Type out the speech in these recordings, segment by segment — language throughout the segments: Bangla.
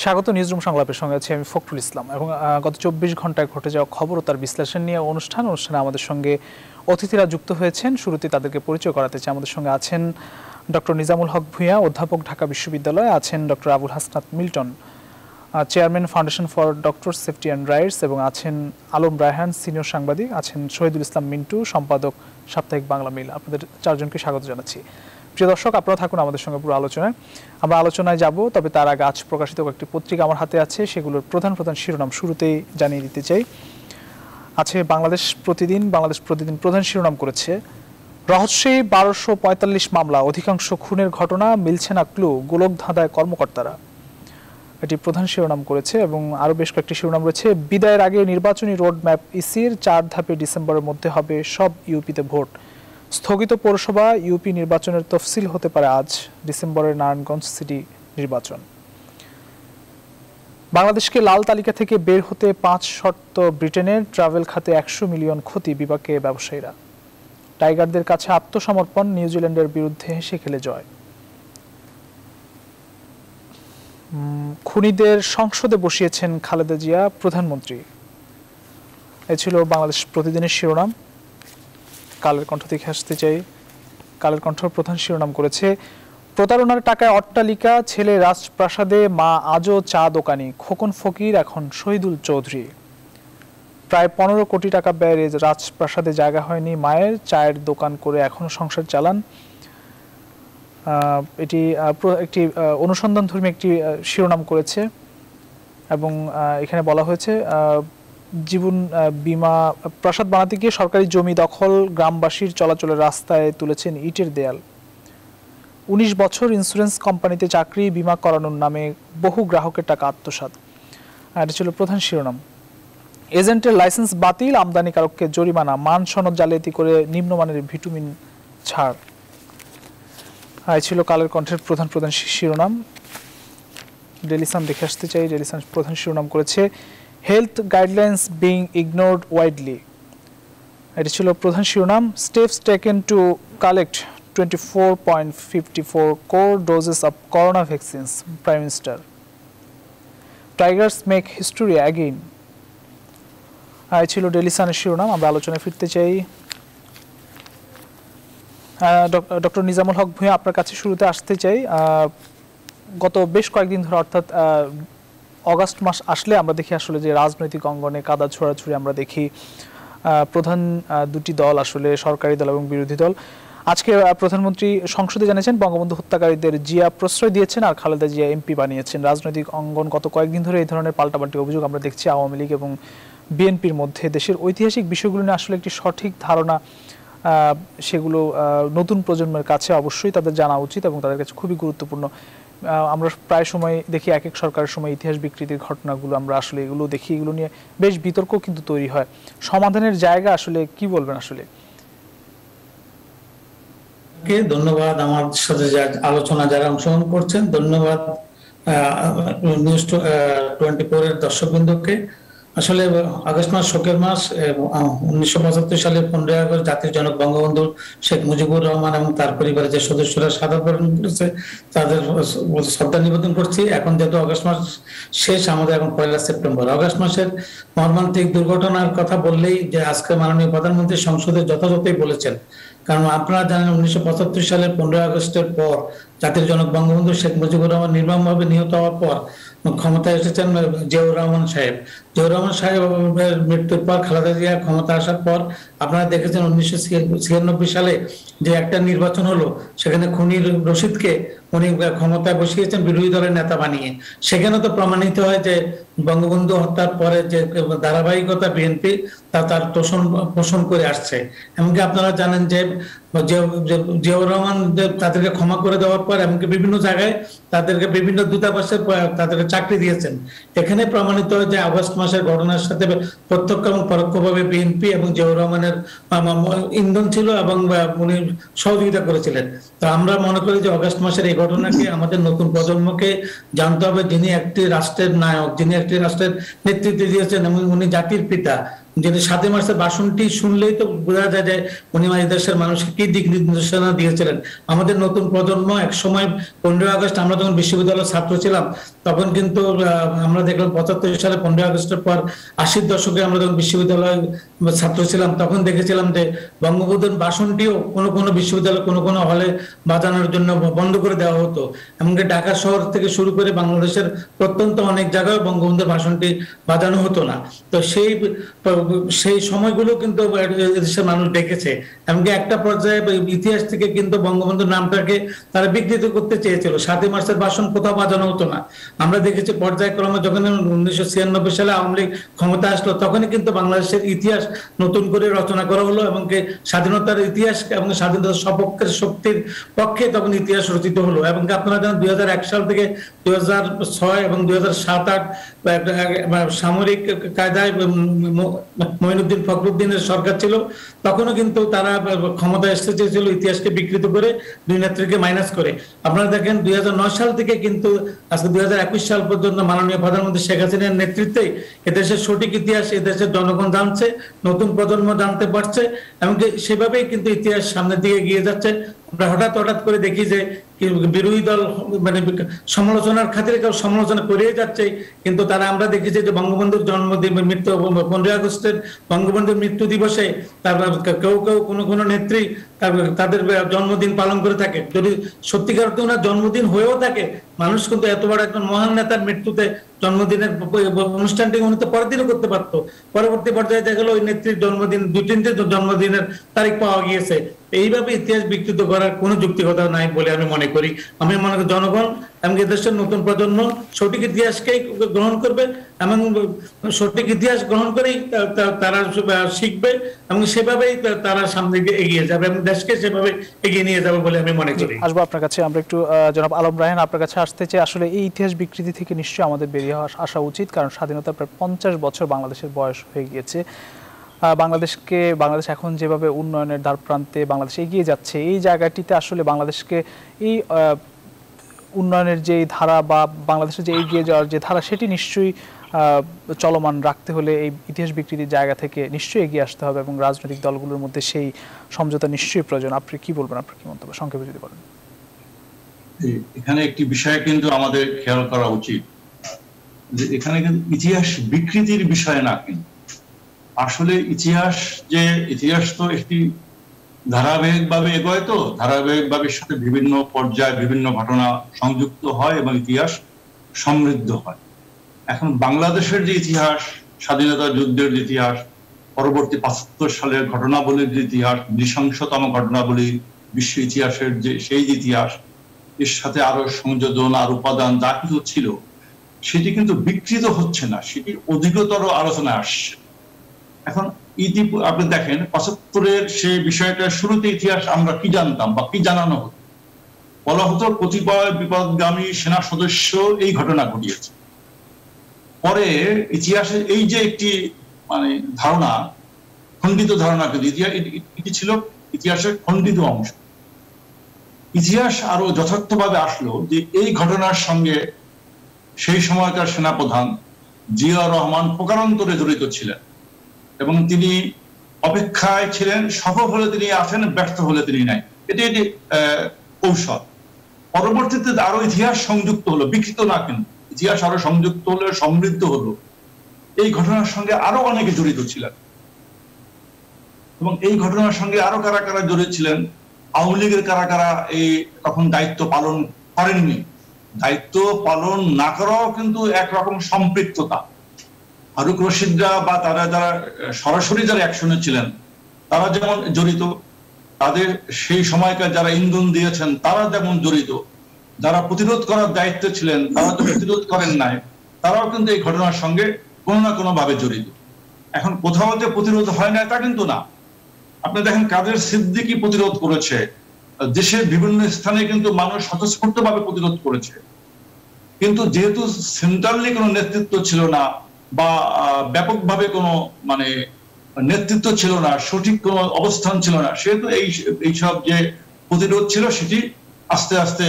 স্বাগত নিউজরুম সংলাপের সঙ্গে আছি আমি ফখরুল ইসলাম এবং গত 24 ঘন্টায় ঘটে যাওয়া খবর ও তার বিশ্লেষণ নিয়ে অনুষ্ঠানে আমাদের সঙ্গে অতিথিরা যুক্ত হয়েছেন। শুরুতে তাদেরকে পরিচয় করাতে চাই। আমাদের সঙ্গে আছেন ডক্টর নিজামুল হক ভূঁইয়া, অধ্যাপক, ঢাকা বিশ্ববিদ্যালয়। আছেন doctor Abul Hasnat Milton, chairman foundation for doctor safety and rights, এবং আছেন আলম রায়হান, সিনিয়র সাংবাদিক। আছেন শহীদুল ইসলাম মিন্টু, সম্পাদক, সাপ্তাহিক বাংলা মিল। আপনাদের চারজনকে স্বাগত জানাচ্ছি। প্রিয় দর্শক, আপনারা থাকুন আমাদের সঙ্গে পুরো আলোচনায়। আমরা আলোচনায় যাব, তবে তার আগে আজ প্রকাশিত কয়েকটি পত্রিকা আমার হাতে আছে, সেগুলোর প্রধান শিরোনাম শুরুতেই জানিয়ে দিতে চাই। আছে বাংলাদেশ প্রতিদিন প্রধান শিরোনাম করেছে, রহস্যে 1245 মামলা, অধিকাংশ খুনের ঘটনা, মিলছে না ক্লু, গোলকধাঁধায় কর্মকর্তারা। এটি প্রধান শিরোনাম করেছে। এবং আরও বেশ কয়েকটি শিরোনাম রয়েছে। বিদায়ের আগে নির্বাচনী রোড ম্যাপ ইসির, 4 ধাপে ডিসেম্বরের মধ্যে হবে সব ইউপিতে ভোট। স্থগিত পৌরসভা ইউপি নির্বাচনের তফসিল হতে পারে আজ, ডিসেম্বরের নারায়ণগঞ্জ সিটি নির্বাচন। বাংলাদেশকে লাল তালিকা থেকে বের হতে 5 শর্ত ব্রিটেনের, ট্রাভেল খাতে 100 মিলিয়ন ক্ষতি, বিপাকে ব্যবসায়ীরা। টাইগারদের কাছে আত্মসমর্পণ, নিউজিল্যান্ডের বিরুদ্ধে হেসে খেলে জয়। খুনিদের সংসদে বসিয়েছেন খালেদা জিয়া প্রধানমন্ত্রী। এ ছিল বাংলাদেশ প্রতিদিনের শিরোনাম। কালের কণ্ঠ থেকে আসতে চাই। কালের কণ্ঠ প্রধান শিরোনাম করেছে, প্রতারণার টাকায় অট্টালিকা, ছেলে রাজপ্রাসাদে, মা আজও চা দোকানি, খোকন ফকির এখন শহীদুল চৌধুরী। প্রায় 15 কোটি টাকা ব্যয়ে রাজপ্রাসাদে জায়গা হয়নি মায়ের, চায়ের দোকান করে এখনো সংসার চালান। এটি একটি অনুসন্ধানধর্মী একটি শিরোনাম করেছে এবং এখানে বলা হয়েছে, জীবন বীমা প্রাসাদ বানাতে গিয়ে সরকারি জমি দখল, গ্রামবাসীর চলাচলের রাস্তায় তুলেছেন ইটের দেয়াল। 19 বছর ইন্স্যুরেন্স কোম্পানিতে চাকরি, বীমা করানোর নামে বহু গ্রাহকের টাকা আত্মসাৎ। এটা ছিল প্রধান শিরোনাম। এজেন্টের লাইসেন্স বাতিল, আমদানিকারককে জরিমানা, মান সনদ জালিয়াতি করে নিম্নমানের ভিটামিন ছাড়। এই ছিল কালের কণ্ঠের প্রধান শিরোনাম। ডেইলি সান দেখে আসতে চাই। ডেইলি সান প্রধান শিরোনাম করেছে, health guidelines being ignored widely. এটি ছিল প্রধান শিরোনাম। Steps taken to collect 24.54 crore doses of corona vaccines, prime minister. Tigers make history again. এই ছিল ডেইলি সানের শিরোনাম। আমরা আলোচনায় ফিরতে চাই। ডক্টর নিজামুল হক ভূঁইয়া, আপনার কাছে শুরুতে আসতে চাই। গত বেশ কয়েকদিন ধরে, অর্থাৎ অগাস্ট মাস আসলে আমরা দেখি আসলে যে রাজনৈতিক অঙ্গনে কাদা ছোড়াছুড়ি আমরা দেখি। প্রধান দুটি দল, আসলে সরকারি দল এবং বিরোধী দল। আজকে প্রধানমন্ত্রী সংসদে জানিয়েছেন বঙ্গবন্ধু হত্যাকারীদের জিয়া প্রশ্রয় দিয়েছেন আর খালেদা জিয়া এমপি বানিয়েছেন। রাজনৈতিক অঙ্গন গত কয়েকদিন ধরে এই ধরনের পাল্টাপাল্টি অভিযোগ আমরা দেখছি আওয়ামী লীগ এবং বিএনপির মধ্যে। দেশের ঐতিহাসিক বিষয়গুলো নিয়ে আসলে একটি সঠিক ধারণা সেগুলো নতুন প্রজন্মের কাছে অবশ্যই তাদের জানা উচিত এবং তাদের কাছে খুবই গুরুত্বপূর্ণ। আমরা প্রায় সময় দেখি এক সরকারের সময় ইতিহাস বিকৃতির ঘটনাগুলো আমরা আসলে এগুলো দেখি, এগুলো নিয়ে বেশ বিতর্ক কিন্তু তৈরি হয়। সমাধানের জায়গা আসলে কি বলবেন? আসলে ধন্যবাদ আমার সাথে আলোচনা যারা অংশগ্রহণ করছেন, ধন্যবাদ নিউজ 24 এর দর্শকবৃন্দকে। আসলে আগস্ট মাস শোকের মাস। 1975 সালে 15 আগস্ট জাতির জনক বঙ্গবন্ধু শেখ মুজিবুর রহমান এবং তার পরিবারের যে সদস্যরা শাহাদাত বরণ করেছে তাদের শ্রদ্ধা নিবেদন করছি। এখন যেহেতু আগস্ট মাস শেষ, আমাদের এখন 1 সেপ্টেম্বর। আগস্ট মাসের মর্মান্তিক দুর্ঘটনার কথা বললেই যে আজকে মাননীয় প্রধানমন্ত্রী সংসদে যথাযথই বলেছেন। কারণ আপনারা জানেন 1975 সালের 15 আগস্টের পর জাতির জনক বঙ্গবন্ধু শেখ মুজিবুর রহমান নির্মমভাবে নিহত হওয়ার পর ক্ষমতায় এসেছেন জিয়াউর রহমান সাহেব। জিয়াউর রহমান সাহেবের মৃত্যুর পর খালেদা জিয়া ক্ষমতা আসার পর আপনারা দেখেছেন 1996 সালে যে একটা নির্বাচন হলো, সেখানে খুনির রশিদকে উনি ক্ষমতায় বসিয়েছেন বিরোধী দলের নেতা বানিয়ে। সেখানে তো প্রমাণিত হয় যে বঙ্গবন্ধু হত্যার পরে যে ধারাবাহিকতা বিএনপি তার পোষণ করে আসছে। এমনকি আপনারা জানেন যে জিয়াউর রহমান তাদেরকে ক্ষমা করে দেওয়ার পর এমনকি বিভিন্ন জায়গায় তাদেরকে বিভিন্ন দূতাবাসে তাদেরকে চাকরি দিয়েছেন। এখানে প্রমাণিত হয় যে আগস্ট মাসের ঘটনার সাথে প্রত্যক্ষ এবং পরোক্ষভাবে বিএনপি এবং জিয়াউর রহমানের ইন্ধন ছিল এবং উনি সহযোগিতা করেছিলেন। তো আমরা মনে করি যে আগস্ট মাসের এই ঘটনাকে আমাদের নতুন প্রজন্মকে জানতে হবে, যিনি একটি রাষ্ট্রের নায়ক, যিনি একটি রাষ্ট্রের নেতৃত্ব দিয়েছেন এবং উনি জাতির পিতা, যেটা 7 মার্চের ভাষণটি শুনলেই তো বোঝা যায় যে উনি এই দেশের মানুষকে কি দিক নির্দেশনা দিয়েছিলেন। আমাদের নতুন প্রজন্ম এক সময় 15 আগস্ট আমরা যখন বিশ্ববিদ্যালয়ের ছাত্র ছিলাম তখন কিন্তু আমরা দেখলাম 75 সালে 15 আগস্টের পর 80-র দশকে আমরা যখন বিশ্ববিদ্যালয়ের ছাত্র ছিলাম তখন দেখেছিলাম যে বঙ্গবন্ধুর ভাষণটিও কোনো কোনো বিশ্ববিদ্যালয় কোনো কোনো হলে বাজানোর জন্য বন্ধ করে দেওয়া হতো। এমনকি ঢাকা শহর থেকে শুরু করে বাংলাদেশের প্রত্যন্ত অনেক জায়গায় বঙ্গবন্ধুর ভাষণটি বাজানো হতো না। তো সেই সময়গুলো কিন্তু দেশের মানুষ দেখেছে। এমনকি একটা পর্যায়ে ইতিহাস থেকে কিন্তু বঙ্গবন্ধুর নামটাকে তারা বিকৃত করতে চেয়েছিল। 7 মার্চের ভাষণ কোথাও বাজানো হতো না। আমরা দেখেছি পর্যায়ক্রমে যখন 1996 সালে আওয়ামী লীগ ক্ষমতা আসলো তখনই কিন্তু বাংলাদেশের ইতিহাস নতুন করে রচনা করা হলো এবং স্বাধীনতার ইতিহাস এবং স্বাধীনতার সপক্ষের শক্তির পক্ষে তখন ইতিহাস রচিত হলো। এবং আপনারা জানেন 2001 সাল থেকে 2006 এবং 2007-8 সামরিক কায়দায় মঈনুদ্দিন ফখরুদ্দিনের সরকার ছিল, তখনও কিন্তু তারা ক্ষমতা আসতে চেয়েছিল ইতিহাসকে বিকৃত করে, দুই নেত্রীকে মাইনাস করে। আপনারা দেখেন 2009 সাল থেকে কিন্তু আজকে 2021 সাল পর্যন্ত মাননীয় প্রধানমন্ত্রী শেখ হাসিনার নেতৃত্বে এদেশের সঠিক ইতিহাস এদেশের জনগণ জানছে, নতুন প্রজন্ম জানতে পারছে, এমনকি সেভাবেই কিন্তু ইতিহাস সামনের দিকে এগিয়ে যাচ্ছে। আমরা হঠাৎ করে দেখি যে বিরোধী দল মানে সমালোচনার খাতিরে কেউ সমালোচনা করিয়ে যাচ্ছে, কিন্তু তারা আমরা দেখেছি যে বঙ্গবন্ধুর জন্মদিন মৃত্যু 15 আগস্টের বঙ্গবন্ধুর মৃত্যু দিবসে তারপর কেউ কোনো নেত্রী তাদের জন্মদিন পালন করে থাকে। যদি সত্যিকার অর্থে ওনার জন্মদিন হয়েও থাকে, মানুষ কিন্তু এত বড় একজন মহান নেতার মৃত্যুতে জন্মদিনের অনুষ্ঠানটি উনি তো পরের দিনও করতে পারতো। পরবর্তী পর্যায়ে দেখা গেল ওই নেত্রীর জন্মদিন 2-3টে জন্মদিনের তারিখ পাওয়া গিয়েছে। এইভাবে ইতিহাস বিকৃত করার কোনো যৌক্তিকতা নাই বলে আমি মনে করি। আমি মনে করি জনগণ এবং দেশের নতুন প্রজন্ম সঠিক ইতিহাসকেই গ্রহণ করবে এবং সঠিক ইতিহাস গ্রহণ করেই তারা শিখবে এবং সেভাবেই তারা সামনে এগিয়ে যাবে এবং দেশকে সেভাবে এগিয়ে নিয়ে যাবে বলে আমি মনে করি। আসবো আপনার কাছে। আমরা একটু জনাব আলম রায়হান আপনার কাছে আসতে চাই। আসলে এই ইতিহাস বিকৃতি থেকে নিশ্চয়ই আমাদের বেরিয়ে আসা উচিত, কারণ স্বাধীনতার প্রায় 50 বছর বাংলাদেশের বয়স হয়ে গিয়েছে। বাংলাদেশ এখন যেভাবে উন্নয়নের দ্বার প্রান্তে বাংলাদেশ এগিয়ে যাচ্ছে, এই জায়গাটিতে আসলে বাংলাদেশকে এই উন্নয়নের যে ধারা বা বাংলাদেশের যে এগিয়ে যাওয়ার যে ধারা সেটি নিশ্চয়ই চলমান রাখতে হলে এই ইতিহাস বিকৃতির জায়গা থেকে নিশ্চয়ই এগিয়ে আসতে হবে এবং রাজনৈতিক দলগুলোর মধ্যে সেই সমঝোতা নিশ্চয়ই প্রয়োজন। আপনি কি বলবেন, আপনার কি মন্তব্য সংক্ষেপে যদি বলেন? এখানে একটি বিষয় কিন্তু আমাদের খেয়াল করা উচিত যে এখানে কিন্তু ইতিহাস বিকৃতির বিষয় না, কিন্তু আসলে ইতিহাস তো একটি ধারাবাহিকভাবে এগোয়, তো ধারাবাহিকভাবে সাথে বিভিন্ন পর্যায়ে বিভিন্ন ঘটনা সংযুক্ত হয় এবং ইতিহাস সমৃদ্ধ হয়। এখন বাংলাদেশের যে ইতিহাস, স্বাধীনতা যুদ্ধের যে ইতিহাস, পরবর্তী 75 সালের ঘটনাবলীর যে ইতিহাস, নৃশংসতম ঘটনাবলী বিশ্ব ইতিহাসের যে সেই ইতিহাস, এর সাথে আরো সংযোজন আর উপাদান যা কিছু ছিল সেটি কিন্তু বিকৃত হচ্ছে না, সেটি অধিকতর আলোচনায় আসছে। এখন আপনি দেখেন 75-এর সেই বিষয়টা শুরুতে ইতিহাস আমরা কি জানতাম বা কি জানানো হতো, বলা হতো কতিপয় বিপদগামী সেনা সদস্য এই ঘটনা ঘটিয়েছে। পরে ইতিহাসে এই যে একটি মানে ধারণা, খণ্ডিত ধারণা, কিন্তু এটি ছিল ইতিহাসের খণ্ডিত অংশ। ইতিহাস আরো যথার্থভাবে আসলো যে এই ঘটনার সঙ্গে সেই সময়কার সেনাপ্রধান জিয়া রহমান প্রকারান্তরে জড়িত ছিলেন এবং তিনি অপেক্ষায় ছিলেন, সফল হলে তিনি আছেন, ব্যর্থ হলে তিনি নাই। এটি কৌশল। পরবর্তীতে আরো ইতিহাস সংযুক্ত হলো, বিকৃত না, কিন্তু ইতিহাস আরো সংযুক্ত হলো, সমৃদ্ধ হলো। এই ঘটনার সঙ্গে আরো অনেকে জড়িত ছিলেন এবং এই ঘটনার সঙ্গে আরো কারা কারা জড়িত ছিলেন, আওয়ামী লীগের কারা কারা এই তখন দায়িত্ব পালন করেননি, দায়িত্ব পালন না করাও কিন্তু একরকম সম্পৃক্ততা। ফারুক রশিদরা বা তারা যারা সরাসরি যারা অ্যাকশনে ছিলেন তারা যেমন জড়িত, তাদের সেই সময়কার যারা ইন্ধন দিয়েছেন তারা যেমন জড়িত, যারা প্রতিরোধ করার দায়িত্বে ছিলেন তারা তো প্রতিরোধ করেন নাই, তারাও কিন্তু এই ঘটনার সঙ্গে কোনো না কোনো ভাবে জড়িত। এখন কোথাও যে প্রতিরোধ হয় না তা কিন্তু না। আপনি দেখেন কাদের সিদ্দিকী প্রতিরোধ করেছে, দেশের বিভিন্ন স্থানে কিন্তু মানুষ স্বতঃস্ফূর্তভাবে প্রতিরোধ করেছে, কিন্তু যেহেতু সেন্ট্রালি কোনো নেতৃত্ব ছিল না বা ব্যাপকভাবে কোনো মানে নেতৃত্ব ছিল না, সঠিক কোনো অবস্থান ছিল না, সেহেতু এইসব যে প্রতিরোধ ছিল সেটি আস্তে আস্তে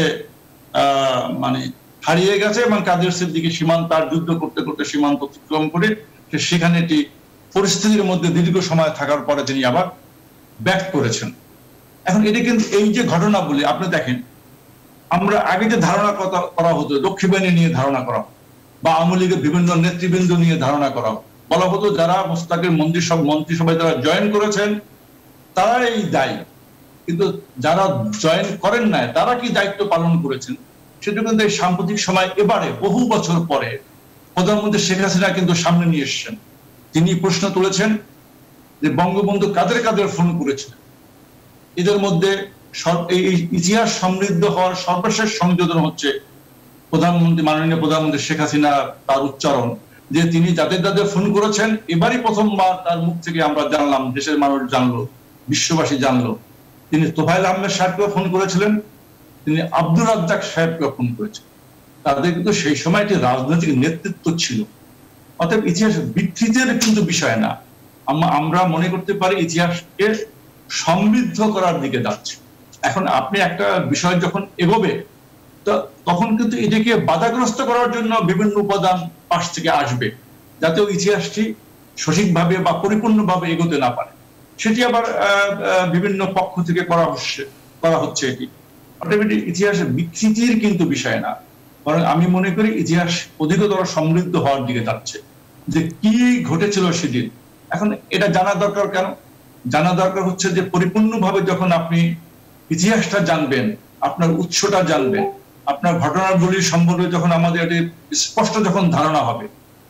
মানে হারিয়ে গেছে এবং কাদের সিদ্দিকী সীমান্ত তার যুদ্ধ করতে করতে সীমান্ত অতিক্রম করে সেখানে এটি পরিস্থিতির মধ্যে দীর্ঘ সময় থাকার পরে তিনি আবার ব্যাক করেছেন। এখন এটা কিন্তু এই যে ঘটনা বলি, আপনি দেখেন আমরা আগে যে ধারণা করা হতো রক্ষী বাহিনী নিয়ে ধারণা করা বা আওয়ামী লীগের বিভিন্ন নেতৃবৃন্দ নিয়ে ধারণা করা বলা হতো যারা মোস্তাকের মন্ত্রিসভায় যারা জয়েন করেছেন তারা এই দায়ী, কিন্তু যারা জয়েন করেন নাই তারা কি দায়িত্ব পালন করেছেন সেটা কিন্তু এই সাম্প্রতিক সময় এবারে বহু বছর পরে প্রধানমন্ত্রী শেখ হাসিনা কিন্তু সামনে নিয়ে এসেছেন। তিনি প্রশ্ন তুলেছেন যে বঙ্গবন্ধু কাদের কাদের ফোন করেছিলেন। এদের মধ্যে এই ইতিহাস সমৃদ্ধ হওয়ার সর্বশেষ সংযোজন হচ্ছে মাননীয় প্রধানমন্ত্রী শেখ হাসিনা তার উচ্চারণ যে তিনি যাদের যাদের ফোন করেছেন এবারই প্রথমবার তার মুখ থেকে আমরা জানলাম, দেশের মানুষ জানলো, বিশ্ববাসী জানলো। তিনি তোফায়েল আহমেদ সাহেবকেও ফোন করেছিলেন, তিনি আব্দুর রাজ্জাক সাহেবকেও ফোন করেছেন। তাদের কিন্তু সেই সময় একটি রাজনৈতিক নেতৃত্ব ছিল। অতএব ইতিহাস বিকৃতির কিন্তু বিষয় না, আমরা মনে করতে পারি ইতিহাসকে সমৃদ্ধ করার দিকে যাচ্ছে। এখন আপনি একটা বিষয় যখন এগোবে তখন কিন্তু এটাকে বাধাগ্রস্ত করার জন্য বিভিন্ন উপাদান পাশ থেকে আসবে যাতে ইতিহাসটি সঠিকভাবে বা পরিপূর্ণভাবে এগোতে না পারে। সেটি আবার বিভিন্ন পক্ষ থেকে করা হচ্ছে। এটি ইতিহাসের বিকৃতির কিন্তু বিষয় না, বরং আমি মনে করি ইতিহাস অধিকতর সমৃদ্ধ হওয়ার দিকে যাচ্ছে। যে কি ঘটেছিল সেদিন এখন এটা জানা দরকার। কেন জানা দরকার হচ্ছে যে পরিপূর্ণভাবে যখন আপনি ইতিহাসটা জানবেন, আপনার উৎসটা জানবেন, আপনার ঘটনাগুলি সম্পর্কে যখন আমাদের একটি স্পষ্ট যখন ধারণা হবে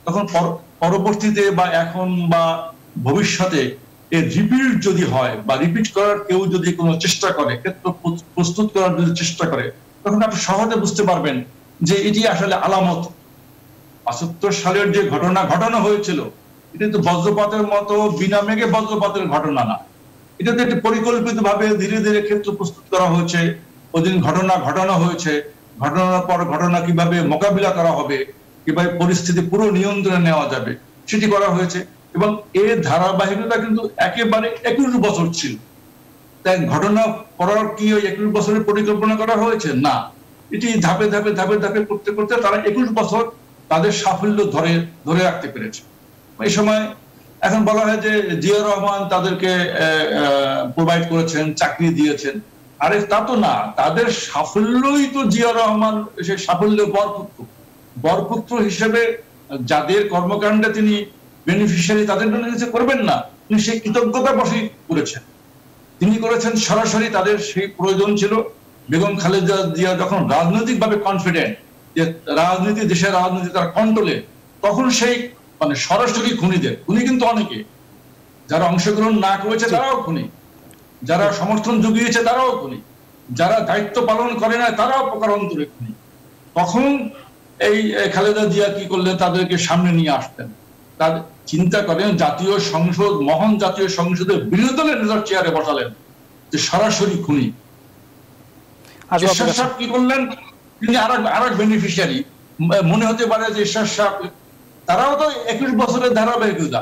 তখন পরবর্তীতে বা এখন বা ভবিষ্যতে এর রিপিট যদি হয় বা রিপিট করার কেউ যদি কোনো চেষ্টা করে, ক্ষেত্র প্রস্তুত করার যদি চেষ্টা করে, তখন আপনি সহজে বুঝতে পারবেন যে এটি আসলে আলামত। ৭৫ সালের যে ঘটনা ঘটানো হয়েছিল এটা তো বজ্রপাতের মতো বিনা মেঘে বজ্রপাতের ঘটনা না, এটা তো একটি পরিকল্পিত ভাবে ধীরে ধীরে ক্ষেত্র প্রস্তুত করা হয়েছে। ওদিন ঘটনা ঘটানো হয়েছে, ঘটনার পর ঘটনা কিভাবে মোকাবিলা করা হবে, কিভাবে পরিস্থিতি পুরো নিয়ন্ত্রণে নেওয়া যাবে সেটি করা হয়েছে। এবং এর ধারাবাহিকতা কিন্তু একেবারে 21 বছর ছিল। তাই ঘটনা করার কি ওই 21 বছরের পরিকল্পনা করা হয়েছে না, এটি ধাপে ধাপে ধাপে ধাপে করতে করতে তারা 21 বছর তাদের সাফল্য ধরে রাখতে পেরেছে। এই সময় এখন বলা হয় যে জিয়াউর রহমান তাদেরকে প্রোভাইড করেছেন, চাকরি দিয়েছেন। আরে তা তো না, তাদের সাফল্যই তো জিয়াউর রহমান সেই সাফল্যের বরপুত্র হিসেবে যাদের কর্মকাণ্ডে তিনি বেনিফিশিয়ারি তাদের জন্য কিছু করবেন না, তিনি সেই কৃতজ্ঞতা বশই করেছেন। তিনি করেছেন সরাসরি, তাদের সেই প্রয়োজন ছিল। বেগম খালেদা জিয়া যখন রাজনৈতিকভাবে কনফিডেন্ট যে দেশের রাজনীতি তার কন্ট্রোলে, তখন সেই মানে সরাসরি খুনি কিন্তু অনেকে, যারা অংশগ্রহণ না করেছে তারাও খুনি, যারা সমর্থন জুগিয়েছে তারাও খুনি, যারা দায়িত্ব পালন করে না তারাও প্রকারান্তরে খুনি। তখন এই খালেদা জিয়া কি করলেন, তাদেরকে সামনে নিয়ে আসতেন। তার চিন্তা করেন জাতীয় সংসদ, মহান জাতীয় সংসদের বিরোধী দলের নেতার চেয়ারে বসালেন, যে সরাসরি খুনি। কি করলেন, তিনি আর এক বেনিফিশিয়ারি। মনে হতে পারে যে ঈশ্বর সাহেব তারাও তো 21 বছরের ধারাবাহিকতা,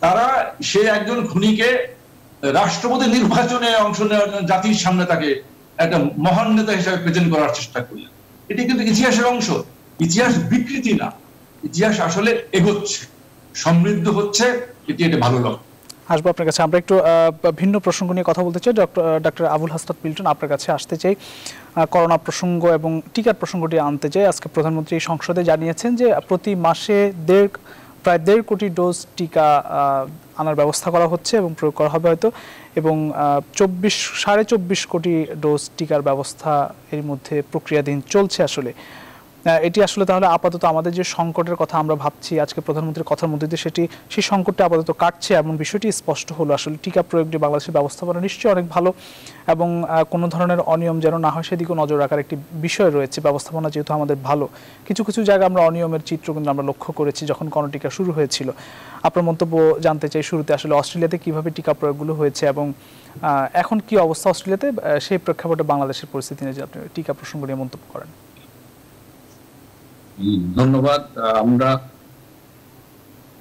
তারা সে একজন খুনিকে রাষ্ট্রপতি নির্বাচনে অংশ নেওয়ার জন্য জাতির সামনে তাকে একটা মহান নেতা হিসেবে প্রেজেন্ট করার চেষ্টা করলেন। এটি কিন্তু ইতিহাসের অংশ, ইতিহাস বিকৃতি না, ইতিহাস আসলে এগোচ্ছে, সমৃদ্ধ হচ্ছে, এটি ভালো লক্ষ্য। আসবো আপনার কাছে। আমরা একটু ভিন্ন প্রসঙ্গ নিয়ে কথা বলতে চাই। ডক্টর আবুল হাসনাত মিল্টন, আপনার কাছে আসতে চাই। করোনা প্রসঙ্গ এবং টিকার প্রসঙ্গটি আনতে চাই। আজকে প্রধানমন্ত্রী সংসদে জানিয়েছেন যে প্রতি মাসে প্রায় 1.5 কোটি ডোজ টিকা আনার ব্যবস্থা করা হচ্ছে এবং প্রয়োগ করা হবে হয়তো, এবং 24.5 কোটি ডোজ টিকার ব্যবস্থা এর মধ্যে প্রক্রিয়াধীন চলছে। আসলে এটি আসলে তাহলে আপাতত আমাদের যে সংকটের কথা আমরা ভাবছি আজকে প্রধানমন্ত্রীর কথার মধ্যে দিয়ে সেই সংকটটা আপাতত কাটছে, এমন বিষয়টি স্পষ্ট হলো। আসলে টিকা প্রয়োগ নিয়ে বাংলাদেশের ব্যবস্থাপনা নিশ্চয়ই অনেক ভালো, এবং কোনো ধরনের অনিয়ম যেন না হয় সেদিকেও নজর রাখার একটি বিষয় রয়েছে। ব্যবস্থাপনা যেহেতু আমাদের ভালো, কিছু কিছু জায়গায় আমরা অনিয়মের চিত্র কিন্তু আমরা লক্ষ্য করেছি যখন করোনা শুরু হয়েছিল। আপনার মন্তব্য জানতে চাই শুরুতে, আসলে অস্ট্রেলিয়াতে কিভাবে টিকা প্রয়োগগুলো হয়েছে এবং এখন কি অবস্থা অস্ট্রেলিয়াতে, সেই প্রেক্ষাপটে বাংলাদেশের পরিস্থিতি নিয়ে যে আপনি টিকা প্রসঙ্গ নিয়ে মন্তব্য করেন। ধন্যবাদ। আমরা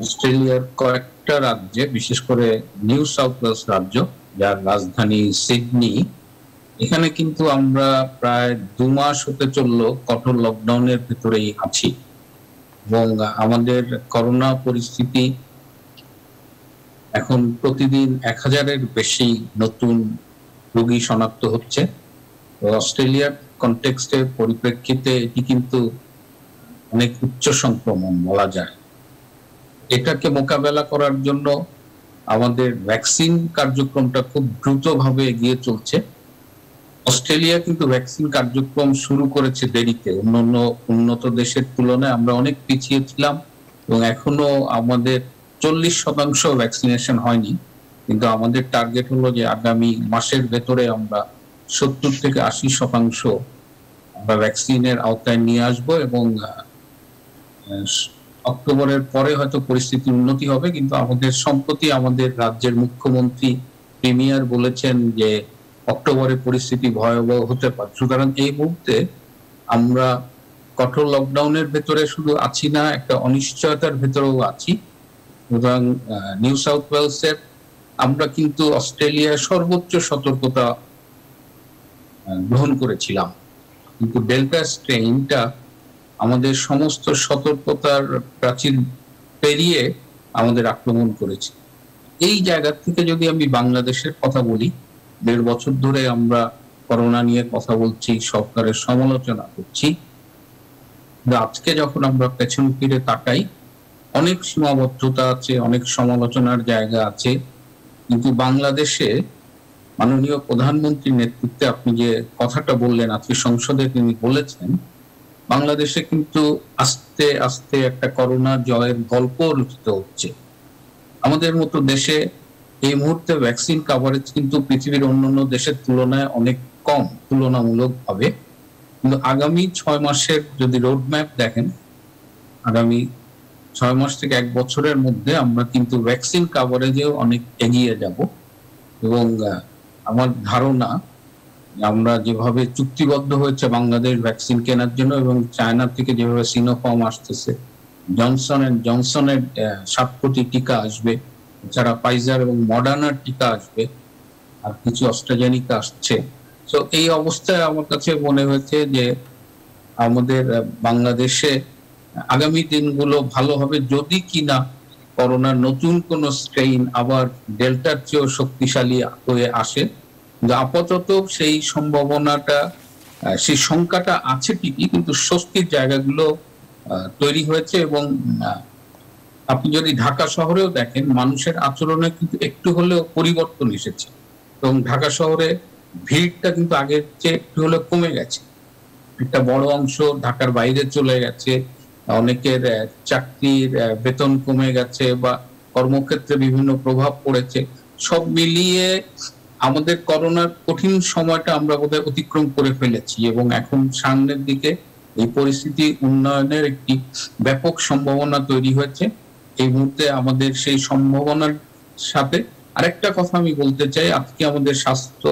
অস্ট্রেলিয়ার কয়েকটা রাজ্যে, বিশেষ করে নিউ সাউথ ওয়েলস রাজ্য যার রাজধানী সিডনি, এখানে কিন্তু আমরা প্রায় 2 মাস হতে চললো কঠোর লকডাউনের ভিতরেই আছি এবং আমাদের করোনা পরিস্থিতি এখন প্রতিদিন 1000-এর বেশি নতুন রোগী শনাক্ত হচ্ছে। অস্ট্রেলিয়ার কনটেক্সটের পরিপ্রেক্ষিতে এটি কিন্তু অনেক উচ্চ সংক্রমণ বলা যায়। এটাকে মোকাবেলা করার জন্য আমাদের ভ্যাকসিন কার্যক্রমটা খুব দ্রুতভাবে এগিয়ে চলছে। অস্ট্রেলিয়া কিন্তু ভ্যাকসিন কার্যক্রম শুরু করেছে দেরিতে, অন্যান্য উন্নত দেশের তুলনায় আমরা অনেক পিছিয়ে ছিলাম এবং এখনো আমাদের 40% ভ্যাকসিনেশন হয়নি। কিন্তু আমাদের টার্গেট হলো যে আগামী মাসের ভেতরে আমরা 70-80% আমরা ভ্যাকসিনের আওতায় নিয়ে আসবো এবং অক্টোবরের পরে হয়তো পরিস্থিতির উন্নতি হবে। কিন্তু আমাদের সম্প্রতি আমাদের রাজ্যের মুখ্যমন্ত্রী প্রিমিয়ার বলেছেন যে অক্টোবরে পরিস্থিতি ভয়াবহ হতে পারে। সুতরাং এই মুহূর্তে আমরা কঠোর লকডাউনের ভেতরে শুধু আছি না, একটা অনিশ্চয়তার ভেতরেও আছি। সুতরাং নিউ সাউথ ওয়েলসের আমরা কিন্তু অস্ট্রেলিয়ার সর্বোচ্চ সতর্কতা গ্রহণ করেছিলাম, কিন্তু ডেল্টা স্ট্রেইনটা আমাদের সমস্ত সতর্কতার প্রাচীর পেরিয়ে আমাদের আক্রমণ করেছে। এই জায়গা থেকে যদি আমি বাংলাদেশের কথা বলি, 1.5 বছর ধরে আমরা করোনা নিয়ে কথা বলছি, সরকারের সমালোচনা করছি। আজকে যখন আমরা পেছন ফিরে তাকাই, অনেক সীমাবদ্ধতা আছে, অনেক সমালোচনার জায়গা আছে, কিন্তু বাংলাদেশে মাননীয় প্রধানমন্ত্রীর নেতৃত্বে আপনি যে কথাটা বললেন আজকে সংসদে তিনি বলেছেন, বাংলাদেশে কিন্তু আস্তে আস্তে একটা করোনা জয়ের গল্প রচিত হচ্ছে। আমাদের মতো দেশে এই মুহূর্তে ভ্যাকসিন কভারেজ কিন্তু পৃথিবীর অন্যান্য দেশের তুলনায় অনেক কম তুলনামূলকভাবে। কিন্তু আগামী 6 মাসের যদি রোডম্যাপ দেখেন, আগামী 6 মাস থেকে 1 বছরের মধ্যে আমরা কিন্তু ভ্যাকসিন কভারেজেও অনেক এগিয়ে যাব। এবং আমার ধারণা আমরা যেভাবে চুক্তিবদ্ধ হয়েছে বাংলাদেশ ভ্যাকসিন কেনার জন্য এবং চায়না থেকে যেভাবে সিনোফার্ম আসতেছে, জনসনের 7 কোটি টিকা আসবে, এছাড়া ফাইজার এবং মডার্নার টিকা আসবে, আর কিছু অস্ট্রাজেনিকা আসছে। তো এই অবস্থায় আমার কাছে মনে হয়েছে যে আমাদের বাংলাদেশে আগামী দিনগুলো ভালো হবে যদি কিনা করোনার নতুন কোন স্ট্রেইন আবার ডেল্টার চেয়েও শক্তিশালী হয়ে আসে। আপাতত সেই সম্ভাবনাটা, সেই সংখ্যাটা আছে ঠিকই, কিন্তু স্বস্তির জায়গাগুলো তৈরি হয়েছে। এবং আপনি যদি ঢাকা শহরেও দেখেন, মানুষের আচরণে কিন্তু একটু হলেও পরিবর্তন এসেছে এবং ঢাকা শহরে ভিড়টা কিন্তু আগের চেয়ে একটু হলেও কমে গেছে। একটা বড় অংশ ঢাকার বাইরে চলে গেছে, অনেকের চাকরির বেতন কমে গেছে বা কর্মক্ষেত্রে বিভিন্ন প্রভাব পড়েছে। সব মিলিয়ে আমাদের করোনার কঠিন সময়টা আমরা বোধহয় অতিক্রম করে ফেলেছি এবং এখন সামনের দিকে এই পরিস্থিতি উন্নয়নের একটি ব্যাপক সম্ভাবনা তৈরি হয়েছে। এই মুহূর্তে আমাদের সেই সম্ভাবনার সাথে আরেকটা কথা আমি বলতে চাই। আজকে আমাদের স্বাস্থ্য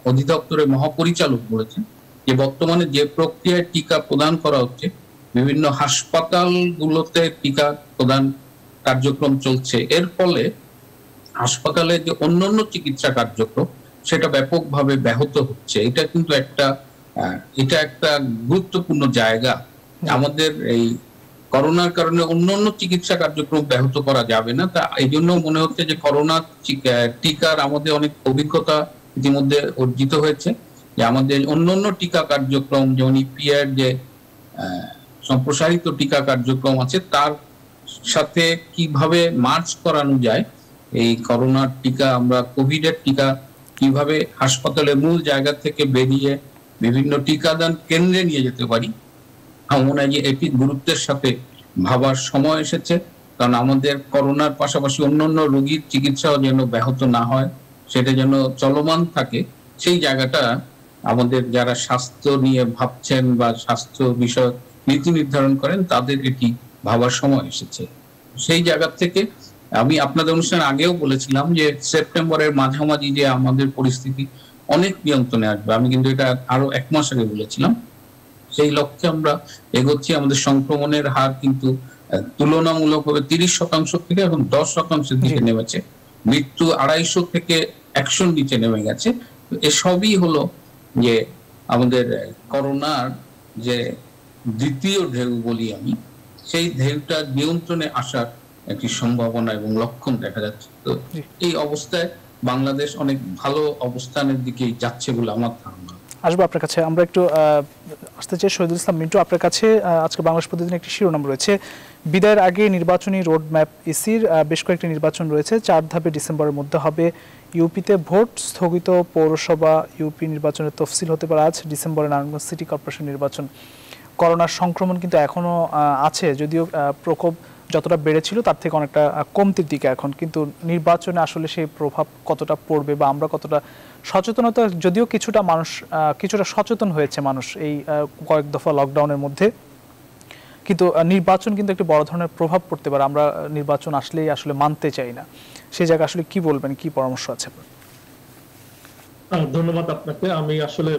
অধিদপ্তরের মহাপরিচালক বলেছেন যে বর্তমানে যে প্রক্রিয়ায় টিকা প্রদান করা হচ্ছে, বিভিন্ন হাসপাতালগুলোতে টিকা প্রদান কার্যক্রম চলছে, এর ফলে হাসপাতালে যে অন্যান্য চিকিৎসা কার্যক্রম সেটা ব্যাপকভাবে ব্যাহত হচ্ছে। এটা কিন্তু একটা গুরুত্বপূর্ণ জায়গা। আমাদের এই করোনার কারণে অন্যান্য চিকিৎসা কার্যক্রম ব্যাহত করা যাবে না। তা এই জন্য মনে হচ্ছে যে করোনা টিকার আমাদের অনেক অভিজ্ঞতা ইতিমধ্যে অর্জিত হয়েছে, যে আমাদের অন্যান্য টিকা কার্যক্রম যেমন ইপিআর যে সম্প্রসারিত টিকা কার্যক্রম আছে তার সাথে কিভাবে মার্চ করানো যায়। এই করোনার টিকা, আমরা কোভিডের টিকা কিভাবে হাসপাতালের মূল জায়গা থেকে বেরিয়ে বিভিন্ন টিকাদান কেন্দ্রে নিয়ে যেতে পারি। আমার মনে হয় যে এটি গুরুত্বের সাথে ভাবার সময় এসেছে, কারণ আমাদের করোনার পাশাপাশি অন্যান্য রোগীর চিকিৎসাও যেন ব্যাহত না হয়, সেটা যেন চলমান থাকে। সেই জায়গাটা আমাদের যারা স্বাস্থ্য নিয়ে ভাবছেন বা স্বাস্থ্য বিষয়ক নীতি নির্ধারণ করেন তাদের এটি ভাবার সময় এসেছে। সেই জায়গা থেকে আমি আপনাদের অনুষ্ঠানে আগেও বলেছিলাম যে সেপ্টেম্বরের মাঝামাঝি যে আমাদের পরিস্থিতি অনেক নিয়ন্ত্রণে আসবে। আমি কিন্তু এটা আরো 1 মাস আগে বলেছিলাম। সেই লক্ষ্যে আমরা এগোচ্ছি। আমাদের সংক্রমণের হার কিন্তু তুলনামূলকভাবে 30% থেকে এখন 10% দিকে নেমেছে। মৃত্যু 250 থেকে 100 নিচে নেমে গেছে। এসবই হলো যে আমাদের করোনার যে দ্বিতীয় ঢেউ বলি আমি, সেই ঢেউটা নিয়ন্ত্রণে আসার একটি সম্ভাবনা এবং লক্ষণ দেখা যাচ্ছে। তো জি। এই অবস্থায় বাংলাদেশ অনেক ভালো অবস্থানের দিকে যাচ্ছে বলে আমার ধারণা। আসবো আপনার কাছে। আমরা একটু আসতে চাই শহীদুল ইসলাম মিন্টু আপনার কাছে। আজকে বাংলাদেশ প্রতিদিন একটি শিরোনাম রয়েছে, বিদায়ের আগে নির্বাচনী রোড ম্যাপ ইসির, বেশ কয়েকটি নির্বাচন রয়েছে, 4 ধাপে ডিসেম্বরের মধ্যে হবে ইউপিতে ভোট, স্থগিত পৌরসভা ইউপি নির্বাচনের তফসিল হতে পারে আজ, ডিসেম্বরে নারায়ণগঞ্জ সিটি কর্পোরেশন নির্বাচন। করোনার সংক্রমণ কিন্তু এখনো আছে, যদিও প্রকোপ যতটা বেড়েছিল তার থেকে অনেকটা কমতির দিকে এখন, কিন্তু নির্বাচনে আসলে সেই প্রভাব কতটা পড়বে বা আমরা কতটা সচেতনতা, যদিও কিছুটা মানুষ কিছুটা সচেতন হয়েছে মানুষ এই কয়েক দফা লকডাউনের মধ্যে, কিন্তু নির্বাচন কিন্তু একটি বড় ধরনের প্রভাব পড়তে পারে। আমরা নির্বাচন আসলেই আসলে মানতে চাই না, সেই জায়গায় আসলে কি বলবেন, কি পরামর্শ আছে? ধন্যবাদ আপনাকে। আমি আসলে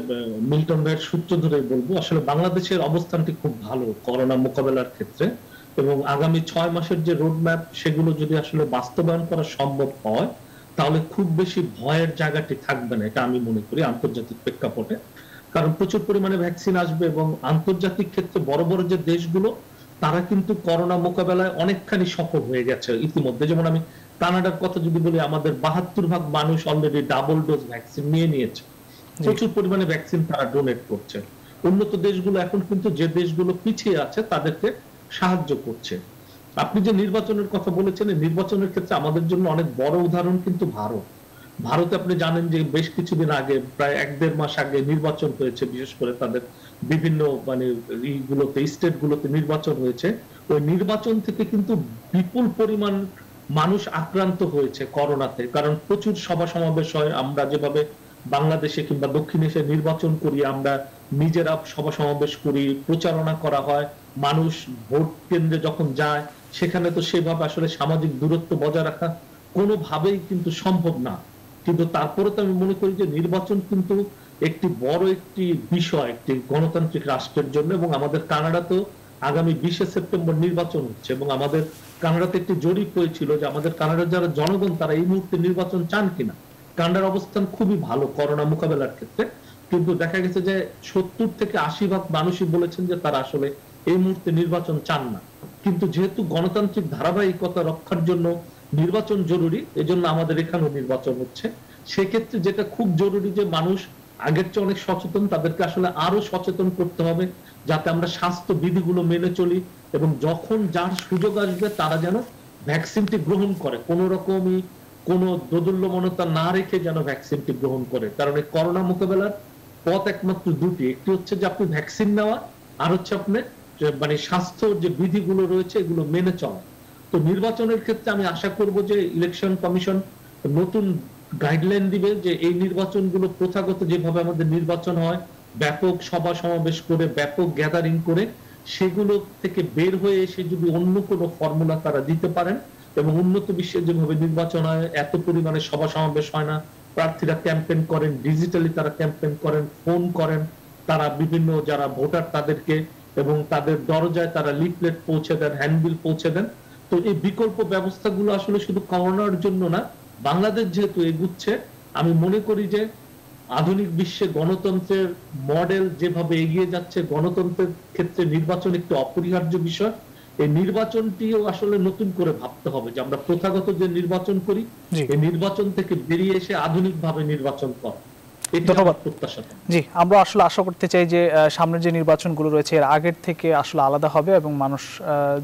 মিল্টন ভাইয়ের সূত্র ধরে বলবো, আসলে বাংলাদেশের অবস্থানটি খুব ভালো করোনা মোকাবেলার ক্ষেত্রে, এবং আগামী 6 মাসের যে রোড ম্যাপ সেগুলো যদি আসলে বাস্তবায়ন করা সম্ভব হয় তাহলে খুব বেশি ভয়ের জায়গাটি থাকবে না, এটা আমি মনে করি আন্তর্জাতিক প্রেক্ষাপটে। কারণ প্রচুর পরিমাণে ভ্যাকসিন আসবে এবং আন্তর্জাতিক ক্ষেত্রে বড় বড় যে দেশগুলো তারা কিন্তু করোনা মোকাবেলায় অনেকখানি সফল হয়ে গেছে ইতিমধ্যে। যেমন আমি কানাডার কথা যদি বলি, আমাদের 72% মানুষ অলরেডি ডাবল ডোজ ভ্যাকসিন নিয়ে নিয়েছে, প্রচুর পরিমাণে ভ্যাকসিন তারা ডোনেট করছে। উন্নত দেশগুলো এখন কিন্তু যে দেশগুলো পিছিয়ে আছে তাদেরকে সাহায্য করছে। আপনি যে নির্বাচনের কথা বলেছেন, নির্বাচনের ক্ষেত্রে আমাদের জন্য অনেক বড় উদাহরণ কিন্তু ভারত। ভারতে আপনি জানেন যে বেশ কিছুদিন আগে, প্রায় 1-1.5 মাস আগে নির্বাচন হয়েছে, বিশেষ করে তাদের বিভিন্ন এইগুলোতে স্টেটগুলোতে নির্বাচন হয়েছে। ওই নির্বাচন থেকে কিন্তু বিপুল পরিমাণ মানুষ আক্রান্ত হয়েছে করোনাতে, কারণ প্রচুর সভা সমাবেশ হয়। আমরা যেভাবে বাংলাদেশে কিংবা দক্ষিণ এশিয়ায় নির্বাচন করি, আমরা নিজেরা সভা সমাবেশ করি, প্রচারণা করা হয়, মানুষ ভোট কেন্দ্রে যখন যায় সেখানে তো সেভাবে আসলে সামাজিক দূরত্ব বজায় রাখা কোনোভাবেই কিন্তু সম্ভব না। কিন্তু তারপরে তো আমি মনে করি যে নির্বাচন কিন্তু একটি বড় একটি বিষয় একটি গণতান্ত্রিক রাষ্ট্রের জন্য, এবং আমাদের কানাডাতেও আগামী 20শে সেপ্টেম্বর নির্বাচন হচ্ছে, এবং আমাদের কানাডাতে একটি জরিপ হয়েছিল যে আমাদের কানাডার যারা জনগণ তারা এই মুহূর্তে নির্বাচন চান কিনা। কানাডার অবস্থান খুবই ভালো করোনা মোকাবেলার ক্ষেত্রে, কিন্তু দেখা গেছে যে 70-80% মানুষই বলেছেন যে তারা আসলে এই মুহূর্তে নির্বাচন চান না। কিন্তু যেহেতু গণতান্ত্রিক ধারাবাহিকতা রক্ষার জন্য নির্বাচন জরুরি, এজন্য আমাদের এখানেও নির্বাচন হচ্ছে। সেক্ষেত্রে যেটা খুব জরুরি যে মানুষ আগের চেয়ে অনেক সচেতন, তাদেরকে আসলে আরো সচেতন করতে হবে যাতে আমরা স্বাস্থ্য বিধিগুলো মেনে চলি, এবং যখন যার সুযোগ আসবে তারা যেন ভ্যাকসিনটি গ্রহণ করে, কোন রকমই কোন দোদুল্যমনতা না রেখে যেন ভ্যাকসিনটি গ্রহণ করে। কারণ এই করোনা মোকাবেলার পথ একমাত্র দুটি, একটি হচ্ছে যে আপনি ভ্যাকসিন নেওয়া, আর হচ্ছে আপনি স্বাস্থ্য যে বিধিগুলো রয়েছে এগুলো মেনে চলা। তো নির্বাচনের ক্ষেত্রে আমি আশা করব যে ইলেকশন কমিশন নতুন গাইডলাইন দিবে যে এই নির্বাচনগুলো প্রথাগত যেভাবে আমাদের নির্বাচন হয়, ব্যাপক সভা সমাবেশ করে, ব্যাপক গ্যাদারিং করে, সেগুলো থেকে বের হয়ে এসে যদি অন্য কোনো ফর্মুলা তারা দিতে পারেন, এবং উন্নত বিশ্বে যেভাবে নির্বাচন হয় এত পরিমাণে সভা সমাবেশ হয় না, প্রার্থীরা ক্যাম্পেইন করেন, ডিজিটালি তারা ক্যাম্পেইন করেন, ফোন করেন তারা বিভিন্ন যারা ভোটার তাদেরকে, এবং তাদের দরজায় তারা লিফলেট পৌঁছে দেন, হ্যান্ডবিল পৌঁছে দেন। তো এই বিকল্প ব্যবস্থাগুলো আসলে শুধু করোনার জন্য না, বাংলাদেশ যেহেতু এগুচ্ছে, আমি মনে করি যে আধুনিক বিশ্বে গণতন্ত্রের মডেল যেভাবে এগিয়ে যাচ্ছে, গণতন্ত্রের ক্ষেত্রে নির্বাচন একটি অপরিহার্য বিষয়। এই নির্বাচনটিও আসলে নতুন করে ভাবতে হবে যে আমরা প্রথাগত যে নির্বাচন করি এই নির্বাচন থেকে বেরিয়ে এসে আধুনিক ভাবে নির্বাচন করা। ধন্যবাদ। জি, আমরা আসলে আশা করতে চাই যে সামনের যে নির্বাচনগুলো রয়েছে এর আগের থেকে আসলে আলাদা হবে, এবং মানুষ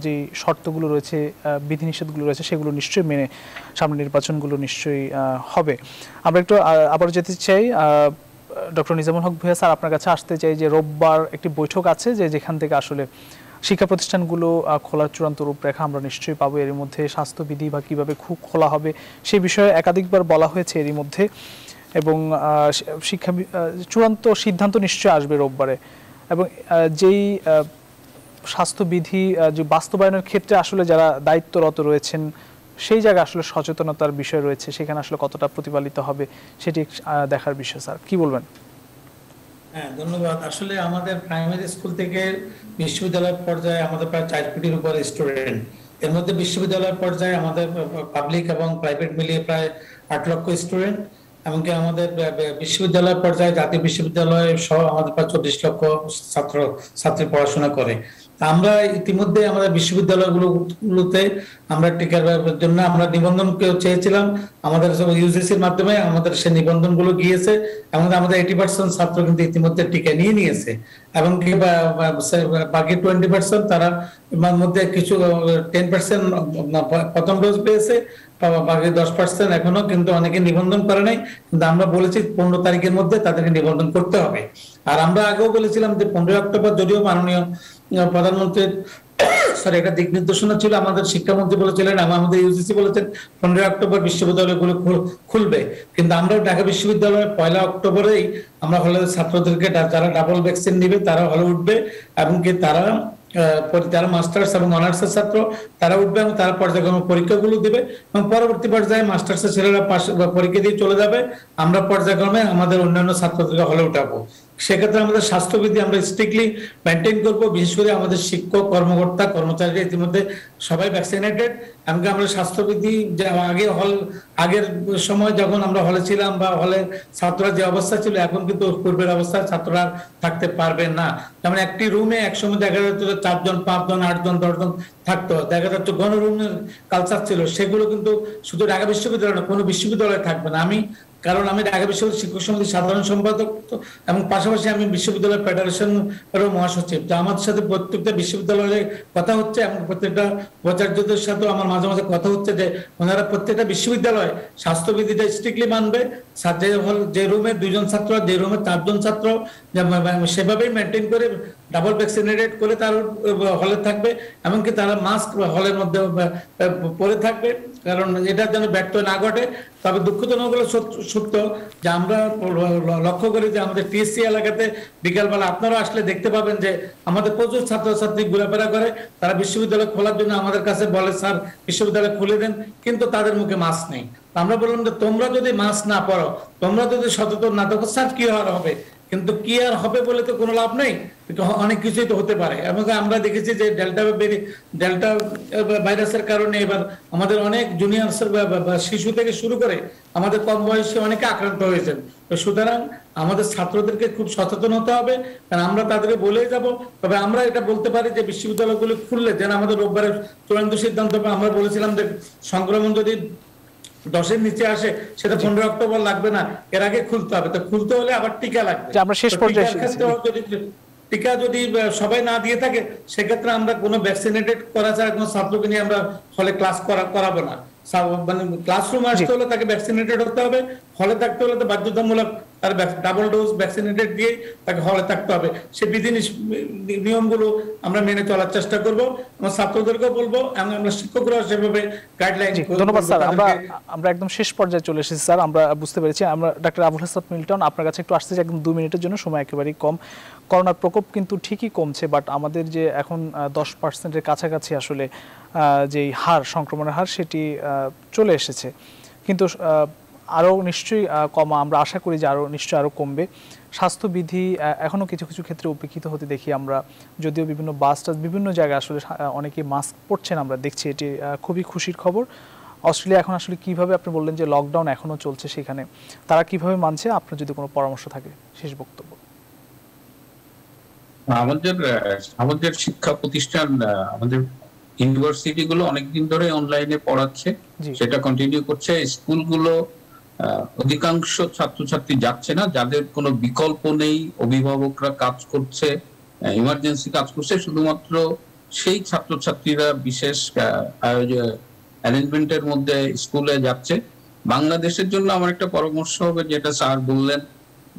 যে শর্তগুলো রয়েছে, বিধিনিষেধগুলো রয়েছে সেগুলো নিশ্চয়ই মেনে সামনের নির্বাচনগুলো নিশ্চয়ই হবে। আমরা একটু আবার যেতে চাই ডক্টর নিজামুল হক ভূঁইয়া স্যার, আপনার কাছে আসতে চাই যে রোববার একটি বৈঠক আছে যেখান থেকে আসলে শিক্ষা প্রতিষ্ঠানগুলো খোলার চূড়ান্ত রূপরেখা আমরা নিশ্চয়ই পাবো। এর মধ্যে স্বাস্থ্যবিধি বা কীভাবে খোলা হবে সেই বিষয়ে একাধিকবার বলা হয়েছে এরই মধ্যে, এবং শিক্ষা চূড়ান্ত সিদ্ধান্ত নিশ্চয়ই আসবে রোববারে। এবং যেই স্বাস্থ্যবিধি যে বাস্তবায়নের ক্ষেত্রে আসলে যারা দায়িত্বরত রয়েছেন সেই জায়গায় আসলে সচেতনতার বিষয় রয়েছে, সেখানে আসলে কতটা প্রতিপালিত হবে সেটি দেখার বিষয়। স্যার কি বলবেন? হ্যাঁ, ধন্যবাদ। আসলে আমাদের প্রাইমারি স্কুল থেকে বিশ্ববিদ্যালয় পর্যায়ে আমাদের প্রায় 4 কোটির উপর স্টুডেন্ট। এর মধ্যে বিশ্ববিদ্যালয় পর্যায়ে আমাদের পাবলিক এবং প্রাইভেট মিলিয়ে প্রায় 8 লক্ষ স্টুডেন্ট, এমনকি আমাদের বিশ্ববিদ্যালয় পর্যায়ে জাতীয় বিশ্ববিদ্যালয় সহ আমাদের প্রায় 24 লক্ষ ছাত্র ছাত্রী পড়াশোনা করে। আমরা ইতিমধ্যে আমাদের বিশ্ববিদ্যালয়গুলোতে আমরা টিকার জন্য আমরা নিবন্ধন চেয়েছিলাম, আমাদের ইউজিসির মাধ্যমে আমাদের সেই নিবন্ধনগুলো গিয়েছে এবং আমাদের 80% ছাত্র কিন্তু ইতিমধ্যে টিকা নিয়ে নিয়েছে এবং বাকি 20% তারা মধ্যে কিছু 10% প্রথম ডোজ পেয়েছে, বাকি 10% এখনো কিন্তু অনেকে নিবন্ধন করে নাই। কিন্তু আমরা বলেছি 15 তারিখের মধ্যে তাদেরকে নিবন্ধন করতে হবে। আর আমরা আগেও বলেছিলাম যে 15 অক্টোবর যদিও মাননীয় প্রধানমন্ত্রীর একটা দিক নির্দেশনা ছিল, আমাদের শিক্ষামন্ত্রী বলেছিলেন, আমাদের ইউজিসি বলেছেন 15 অক্টোবর বিশ্ববিদ্যালয়গুলো খুলবে, কিন্তু আমরা ঢাকা বিশ্ববিদ্যালয়ে 1 অক্টোবরেই আমরা হলে ছাত্রদেরকে যারা ডাবল ভ্যাকসিন নিবে তারা হলে উঠবে এবং কি যারা মাস্টার্স এবং অনার্সের ছাত্র তারা উঠবে এবং তারা পর্যায়ক্রমে পরীক্ষাগুলো দিবে এবং পরবর্তী পর্যায়ে মাস্টার্সের ছেলেরা পরীক্ষা দিয়ে চলে যাবে, আমরা পর্যায়ক্রমে আমাদের অন্যান্য ছাত্রদেরকে হলে উঠাবো। সেক্ষেত্রে আমাদের স্বাস্থ্যবিধি আমরা স্ট্রিক্টলি মেনটেন করবো, বিশেষ করে আমাদের শিক্ষক কর্মকর্তা কর্মচারীরা ইতিমধ্যে সবাই ভ্যাকসিনেটেড। এমনকি আমরা স্বাস্থ্যবিধি আগের সময় যখন আমরা হলে ছিলাম বা হলে ছাত্ররা যে অবস্থা ছিল, এখন কিন্তু পূর্বের অবস্থায় ছাত্ররা থাকতে পারবে না। যেমন একটি রুমে একসময় দেখা যাচ্ছে 4 জন 5 জন 8 জন 10 জন থাকতো, দেখা যাচ্ছে গণরুমের কালচার ছিল, সেগুলো কিন্তু শুধু ঢাকা বিশ্ববিদ্যালয় না, কোনো বিশ্ববিদ্যালয়ে থাকবে না। কারণ আমি ঢাকা বিশ্ববিদ্যালয় শিক্ষক সমিতির সাধারণ সম্পাদক এবং পাশাপাশি আমি বিশ্ববিদ্যালয় ফেডারেশন মহাসচিব, যা আমাদের সাথে প্রত্যেকটা বিশ্ববিদ্যালয়ে কথা হচ্ছে এবং প্রত্যেকটা উপাচার্যদের সাথেও আমার মাঝে মাঝে কথা হচ্ছে যে ওনারা প্রত্যেকটা বিশ্ববিদ্যালয়ে স্বাস্থ্যবিধিটা স্ট্রিক্টলি মানবে। যে রুমে 2 জন ছাত্র, যে রুমে 4 জন ছাত্র, সেভাবেই মেনটেন করে ডাবল ভ্যাকসিনেটেড করে তার হলে থাকবে, এমনকি তারা মাস্ক হলের মধ্যে পরে থাকবে, কারণ এটা যেন ব্যর্থ না ঘটে। তবে দুঃখজনক হলো সত্য যে আমরা লক্ষ্য করি যে আমাদের টিএসসি এলাকাতে বিকালবেলা আপনারা আসলে দেখতে পাবেন যে আমাদের প্রচুর ছাত্রছাত্রী ঘোরাফেরা করে, তারা বিশ্ববিদ্যালয় খোলার জন্য আমাদের কাছে বলে স্যার বিশ্ববিদ্যালয় খুলে দেন, কিন্তু তাদের মুখে মাস্ক নেই। আমরা বললাম যে তোমরা যদি মাস্ক না পরো, তোমরা যদি সচেতন না থাকো, স্যার কি আর হবে, কিন্তু কি আর হবে বলে তো কোনো লাভ নেই, অনেক কিছুই তো হতে পারে। এবং আমরা দেখেছি যে ডেল্টা ভাইরাসের কারণে এবার আমাদের অনেক জুনিয়র শিশু থেকে শুরু করে আমাদের কম বয়সী অনেকে আক্রান্ত হয়েছেন। তো সুতরাং আমাদের ছাত্রদেরকে খুব সচেতন হতে হবে, কারণ আমরা তাদেরকে বলে যাব। তবে আমরা এটা বলতে পারি যে বিশ্ববিদ্যালয়গুলো খুললে যেন আমাদের রোববারের চূড়ান্ত সিদ্ধান্ত, আমরা বলেছিলাম যে সংক্রমণ যদি 10-এর নিচে আসে সেটা 15 অক্টোবর লাগবে না, এর আগে খুলতে হবে। তো খুলতে হলে আবার টিকা লাগবে। আমরা শেষ পর্যায়ে টিকা যদি সবাই না দিয়ে থাকে, সেক্ষেত্রে আমরা কোনো ভ্যাকসিনেটেড করা ছাড়া কোনো ছাত্রকে নিয়ে আমরা হলে ক্লাস করাবো না। মানে ক্লাসরুমে আসতে হলে তাকে ভ্যাকসিনেটেড হতে হবে, হলে থাকতে হলে তো বাধ্যতামূলক তার ডাবল ডোজ ভ্যাকসিনেটেড দিয়ে তাকে হলে থাকতে হবে। সেই বিধি নিয়মগুলো আমরা মেনে চলার চেষ্টা করব, আমার ছাত্রদেরকেও বলবো এবং আমরা শিক্ষকরাও সেভাবে গাইডলাইন। ধন্যবাদ স্যার। আমরা একদম শেষ পর্যায়ে চলে এসেছি স্যার, আমরা বুঝতে পেরেছি। আমরা ডাক্তার আবুল হাসান মিল্টন আপনার কাছে একটু আসতে চাই, একদম 2 মিনিটের জন্য, সময় একেবারেই কম। করোনার প্রকোপ কিন্তু ঠিকই কমছে, বাট আমাদের যে এখন 10%-এর কাছাকাছি আসলে যেই সংক্রমণের হার সেটি চলে এসেছে, কিন্তু আরও নিশ্চয়ই কমা আমরা আশা করি যে নিশ্চয়ই আরও কমবে। স্বাস্থ্যবিধি এখনও কিছু কিছু ক্ষেত্রে উপেক্ষিত হতে দেখি আমরা, যদিও বিভিন্ন বিভিন্ন জায়গায় আসলে অনেকে মাস্ক পরছেন আমরা দেখছি, এটি খুবই খুশির খবর। অস্ট্রেলিয়া এখন আসলে কিভাবে, আপনি বললেন যে লকডাউন এখনও চলছে, সেখানে তারা কিভাবে মানছে, আপনার যদি কোনো পরামর্শ থাকে শেষ বক্তব্য। আমাদের শিক্ষা প্রতিষ্ঠান, আমাদের ইউনিভার্সিটি গুলো অনেকদিন ধরে অনলাইনে পড়াচ্ছে, সেটা কন্টিনিউ করছে। স্কুলগুলো অধিকাংশ ছাত্রছাত্রী যাচ্ছে না, যাদের কোনো বিকল্প নেই, অভিভাবকরা কাজ করছে, ইমার্জেন্সি কাজ করছে, শুধুমাত্র সেই ছাত্রছাত্রীরা বিশেষ অ্যারেঞ্জমেন্টের মধ্যে স্কুলে যাচ্ছে। বাংলাদেশের জন্য আমার একটা পরামর্শ হবে, যেটা স্যার বললেন,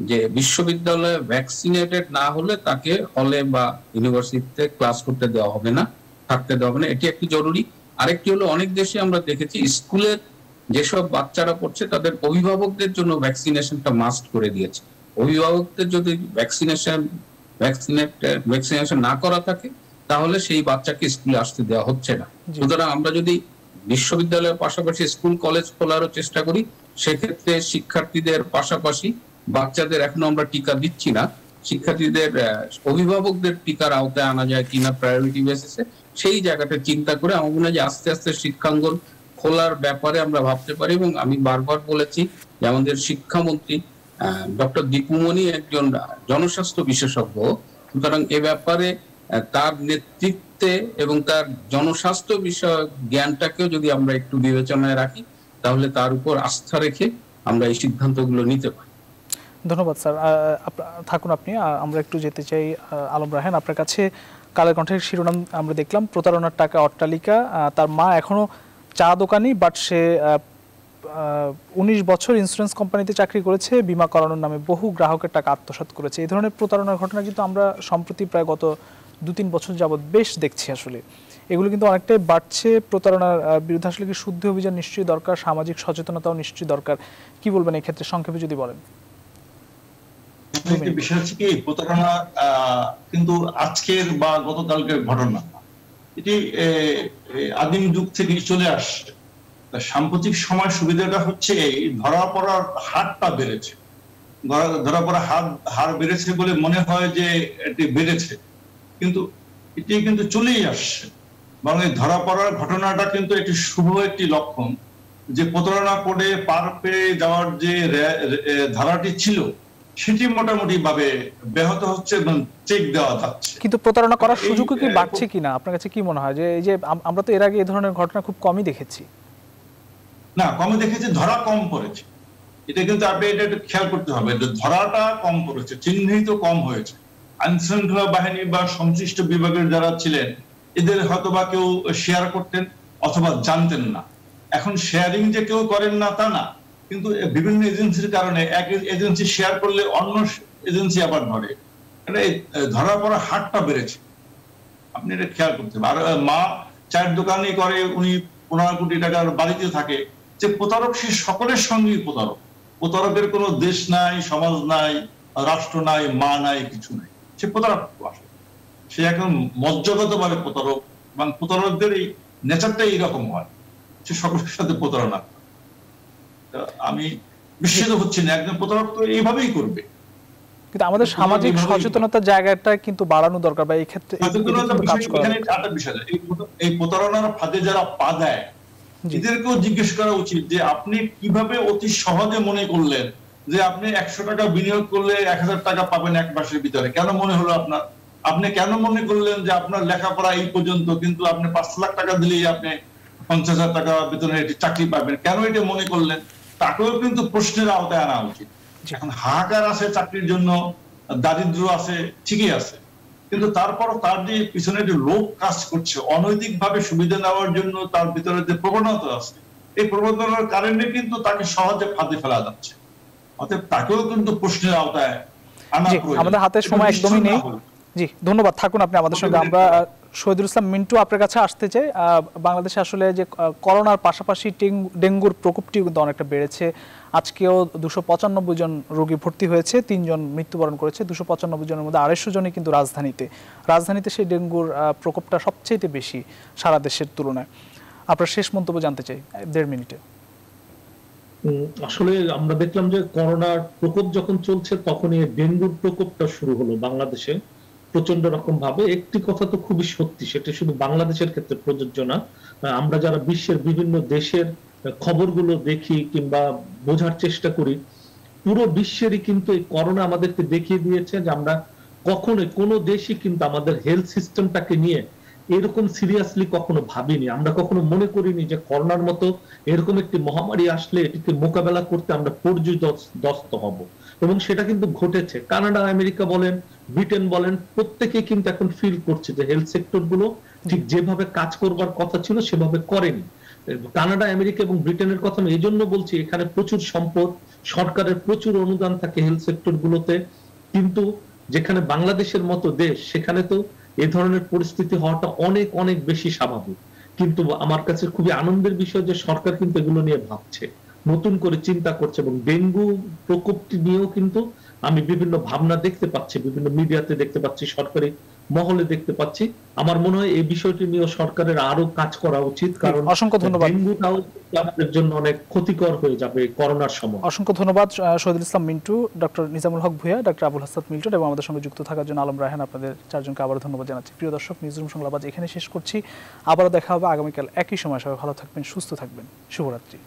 যে বিশ্ববিদ্যালয়ে ভ্যাকসিনেটেড না হলে তাকে হলে বা ইউনিভার্সিটিতে ক্লাস করতে দেওয়া হবে না, থাকতে দেওয়া হবে না, এটি একটি জরুরি। আরেকটি হলো, অনেক দেশে আমরা দেখেছি স্কুলের যেসব বাচ্চারা পড়ছে তাদের অভিভাবকদের জন্য ভ্যাকসিনেশনটা মাস্ট করে দিয়েছে। অভিভাবকদের যদি ভ্যাকসিনেশন না করা থাকে, তাহলে সেই বাচ্চাকে স্কুলে আসতে দেওয়া হচ্ছে না। সুতরাং আমরা যদি বিশ্ববিদ্যালয়ের পাশাপাশি স্কুল কলেজ খোলারও চেষ্টা করি, সেক্ষেত্রে শিক্ষার্থীদের পাশাপাশি বাচ্চাদের এখনো আমরা টিকা দিচ্ছি না, শিক্ষার্থীদের অভিভাবকদের টিকার আওতায় আনা যায় কিনা প্রায়োরিটি বেসিসে, সেই জায়গাটা চিন্তা করে আমার মনে হয় যে আস্তে আস্তে শিক্ষাঙ্গন খোলার ব্যাপারে আমরা ভাবতে পারি। এবং আমি বারবার বলেছি যে আমাদের শিক্ষামন্ত্রী ডক্টর দীপুমণি একজন জনস্বাস্থ্য বিশেষজ্ঞ, সুতরাং এ ব্যাপারে তার নেতৃত্বে এবং তার জনস্বাস্থ্য বিষয়ক জ্ঞানটাকেও যদি আমরা একটু বিবেচনায় রাখি, তাহলে তার উপর আস্থা রেখে আমরা এই সিদ্ধান্তগুলো নিতে পারি। ধন্যবাদ স্যার, থাকুন আপনি। আমরা একটু যেতে চাই আলম রায়হান আপনার কাছে। কালের কণ্ঠের শিরোনাম আমরা দেখলাম, প্রতারণার টাকা অট্টালিকা। তার মা এখনো চা দোকানি, বাট সে 19 বছর ইন্স্যুরেন্স কোম্পানিতে চাকরি করেছে, বীমা করানোর নামে বহু গ্রাহকের টাকা আত্মসাৎ করেছে। এই ধরনের প্রতারণার ঘটনা কিন্তু আমরা সম্প্রতি প্রায় গত 2-3 বছর যাবৎ বেশ দেখছি। আসলে এগুলো কিন্তু অনেকটাই বাড়ছে। প্রতারণার বিরুদ্ধে আসলে কি শুদ্ধ অভিযান নিশ্চয়ই দরকার, সামাজিক সচেতনতাও নিশ্চয়ই দরকার। কি বলবেন এই ক্ষেত্রে, সংক্ষেপে যদি বলেন? বিষয় হচ্ছে কি, প্রতারণা কিন্তু আজকের বা গতকালকের ঘটনা, এটি আদিম যুগ থেকে চলে আসছে। সাম্প্রতিক সময় সুবিধাটা হচ্ছে এই ধরা পড়ার হারটা বেড়েছে। ধরা পড়ার হার বেড়েছে বলে মনে হয় যে এটি বেড়েছে, কিন্তু এটি কিন্তু চলেই আসছে। বরং এই ধরা পড়ার ঘটনাটা কিন্তু একটি শুভ একটি লক্ষণ, যে প্রতারণা করে পার পেয়ে যাওয়ার যে ধারাটি ছিল সেটি মোটামুটি ভাবে ব্যাহত হচ্ছে এবং চেক দেওয়া যাচ্ছে। কিন্তু প্রতারণা করার সুযোগ কি বাড়ছে কিনা আপনার কাছে কি মনে হয়? যে এই যে আমরা তো এর আগে এই ধরনের ঘটনা খুব কমই দেখেছি। না, কমই দেখেছি, ধরা কম পড়েছে। এটা কিন্তু আপনি এটা একটু খেয়াল করতে হবে, যে ধরাটা কম পড়েছে, চিহ্নিত কম হয়েছে। আইন শৃঙ্খলা বাহিনী বা সংশ্লিষ্ট বিভাগের যারা ছিলেন, এদের হয়তো বা কেউ শেয়ার করতেন অথবা জানতেন না। এখন শেয়ারিং যে কেউ করেন না তা না, কিন্তু বিভিন্ন এজেন্সির কারণে এক এজেন্সি শেয়ার করলে অন্য এজেন্সি আবার ধরে। ধরা পড়া হারটা বেড়েছে, আপনি এটা খেয়াল করতে হবে। আর মা চায়ের দোকানে করে, উনি 15 কোটি টাকার বাড়িতে থাকে, যে প্রতারক সে সকলের সঙ্গেই প্রতারক। প্রতারকের কোনো দেশ নাই, সমাজ নাই, রাষ্ট্র নাই, মা নাই, কিছু নাই, সে প্রতারক। সে এখন মজ্জাগত ভাবে প্রতারক, এবং প্রতারকদের এই নেচারটাই এইরকম হয়, সে সকলের সাথে প্রতারণা। আমি বিস্মিত হচ্ছি না, একজন প্রতারক তো এইভাবেই করবে। কিন্তু আমাদের সামাজিক সচেতনতার জায়গাটা কিন্তু বাড়ানো দরকার, বা এই ক্ষেত্রে এই প্রতারণার ফাঁদে যারা পা দেয়, এদেরকেও জিজ্ঞেস করা উচিত যে আপনি কিভাবে অতি সহজে মনে করলেন যে আপনি 100 টাকা বিনিয়োগ করলে 1000 টাকা পাবেন 1 মাসের ভিতরে? কেন মনে হলো আপনার? আপনি কেন মনে করলেন যে আপনার লেখাপড়া এই পর্যন্ত, কিন্তু আপনি 5 লাখ টাকা দিলেই আপনি 50,000 টাকা বেতনের একটি চাকরি পাবেন? কেন এটা মনে করলেন? তাকেও কিন্তু প্রশ্নের আওতায় আনা উচিত। এখন হাহাকার আছে চাকরির জন্য, দারিদ্র আছে, ঠিকই আছে, কিন্তু তারপর তার যে পিছনে যে লোক কাজ করছে অনৈতিক ভাবে সুবিধা নেওয়ার জন্য, তার ভিতরে যে প্রবণতা আছে, এই প্রবণতার কারণে কিন্তু তাকে সহজে ফাঁদে ফেলা যাচ্ছে। অতএব তাকেও কিন্তু প্রশ্নের আওতায় আনা প্রয়োজন। আমাদের হাতে সময় একদমই নেই। জি, ধন্যবাদ, থাকুন আপনি আমাদের সঙ্গে। আমরা শহীদুল ইসলাম মিন্টু আপনার কাছে আসতে চাই। বাংলাদেশে আসলে যে করোনার পাশাপাশি ডেঙ্গুর প্রকোপটি কিন্তু অনেকটা বেড়েছে। আজকেও 295 জন রোগী ভর্তি হয়েছে, 3 জন মৃত্যুবরণ করেছে। 295 জনের মধ্যে 250 জনই কিন্তু রাজধানীতে সেই ডেঙ্গুর প্রকোপটা সবচেয়ে বেশি সারা দেশের তুলনায়। আপনার শেষ মন্তব্য জানতে চাই 1.5 মিনিটে। আসলে আমরা দেখলাম যে করোনার প্রকোপ যখন চলছে তখনই ডেঙ্গুর প্রকোপটা শুরু হলো বাংলাদেশে প্রচন্ড রকম ভাবে। একটি কথা তো খুবই সত্যি, সেটা শুধু বাংলাদেশের ক্ষেত্রে প্রযোজ্য না। আমরা যারা বিশ্বের বিভিন্ন দেশের খবরগুলো দেখি কিংবা বোঝার চেষ্টা করি, পুরো বিশ্বেরই কিন্তু এই করোনা আমাদেরকে দেখিয়ে দিয়েছে যে আমরা কখনোই কোনো দেশই কিন্তু আমাদের হেলথ সিস্টেমটাকে নিয়ে এরকম সিরিয়াসলি কখনো ভাবিনি। আমরা কখনো মনে করিনি যে করোনার মতো এরকম একটি মহামারী আসলে এটিকে মোকাবেলা করতে আমরা পর্যদস্ত হব, এবং সেটা কিন্তু ঘটেছে। কানাডা, আমেরিকা বলেন, ব্রিটেন বলেন, প্রত্যেকেই কিন্তু এখন ফিল করছে যে হেলথ সেক্টর গুলো ঠিক যেভাবে কাজ করবার কথা ছিল সেভাবে করেনি। কানাডা, আমেরিকা এবং ব্রিটেনের কথা আমি এই জন্য বলছি, এখানে প্রচুর সম্পদ, সরকারের প্রচুর অনুদান থাকে হেলথ সেক্টর গুলোতে, কিন্তু যেখানে বাংলাদেশের মতো দেশ, সেখানে তো এই ধরনের পরিস্থিতি হওয়াটা অনেক অনেক বেশি স্বাভাবিক। কিন্তু আমার কাছে খুবই আনন্দের বিষয় যে সরকার কিন্তু এগুলো নিয়ে ভাবছে, নতুন করে চিন্তা করছে, এবং ডেঙ্গু প্রকোপটি নিয়েও কিন্তু আমি বিভিন্ন ভাবনা দেখতে পাচ্ছি, বিভিন্ন মিডিয়াতে দেখতে পাচ্ছি, সরকারি মহলে দেখতে পাচ্ছি। আমার মনে হয় এই বিষয়টি নিয়ে সরকারের আরো কাজ করা উচিত, কারণ অসংখ্য ধন্যবাদ। ডেঙ্গুটাও আমাদের জন্য অনেক ক্ষতিকর হয়ে যাবে করোনার সময়। অসংখ্য ধন্যবাদ শহীদুল ইসলাম মিন্টু, ডক্টর নিজামুল হক ভূঁইয়া, ডক্টর আবুল হাসান মিল্টন এবং আমাদের সঙ্গে যুক্ত থাকার জন্য আলম রায়হান। আপনাদের চারজনকে আবারও ধন্যবাদ জানাচ্ছি। প্রিয় দর্শক, নিউজরুম সংলাপ আজ এখানে শেষ করছি। আবারও দেখা হবে আগামীকাল একই সময়। সবাই ভালো থাকবেন, সুস্থ থাকবেন। শুভরাত্রি।